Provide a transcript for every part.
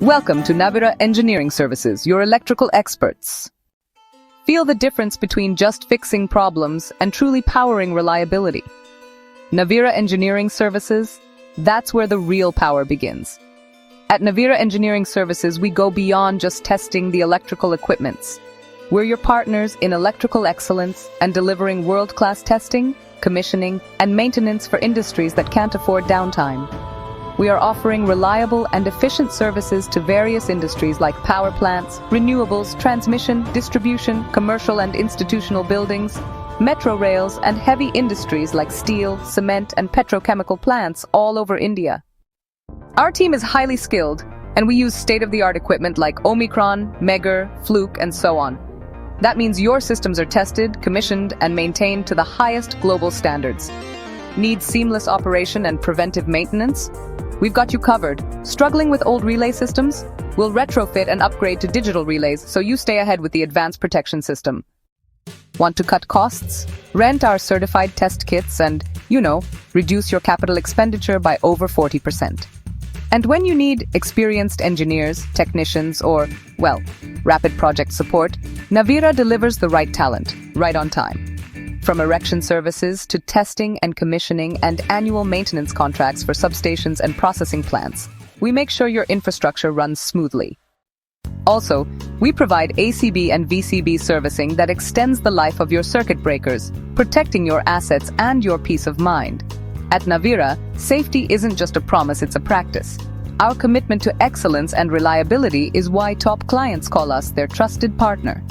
Welcome to Navira Engineering Services, your electrical experts. Feel the difference between just fixing problems and truly powering reliability. Navira Engineering Services, that's where the real power begins. At Navira Engineering Services, we go beyond just testing the electrical equipments. We're your partners in electrical excellence and delivering world-class testing, commissioning, and maintenance for industries that can't afford downtime. We are offering reliable and efficient services to various industries like power plants, renewables, transmission, distribution, commercial and institutional buildings, metro rails, and heavy industries like steel, cement, and petrochemical plants all over India. Our team is highly skilled, and we use state-of-the-art equipment like Omicron, Megger, Fluke, and so on. That means your systems are tested, commissioned, and maintained to the highest global standards. Need seamless operation and preventive maintenance? We've got you covered. Struggling with old relay systems? We'll retrofit and upgrade to digital relays so you stay ahead with the advanced protection system. Want to cut costs? Rent our certified test kits and, reduce your capital expenditure by over 40%. And when you need experienced engineers, technicians, or, rapid project support, Navira delivers the right talent, right on time. From erection services to testing and commissioning and annual maintenance contracts for substations and processing plants, we make sure your infrastructure runs smoothly. Also, we provide ACB and VCB servicing that extends the life of your circuit breakers, protecting your assets and your peace of mind. At Navira, safety isn't just a promise, it's a practice. Our commitment to excellence and reliability is why top clients call us their trusted partner.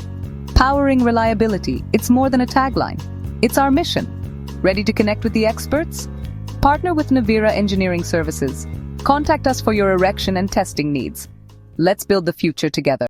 Powering reliability, it's more than a tagline. It's our mission. Ready to connect with the experts? Partner with Navira Engineering Services. Contact us for your erection and testing needs. Let's build the future together.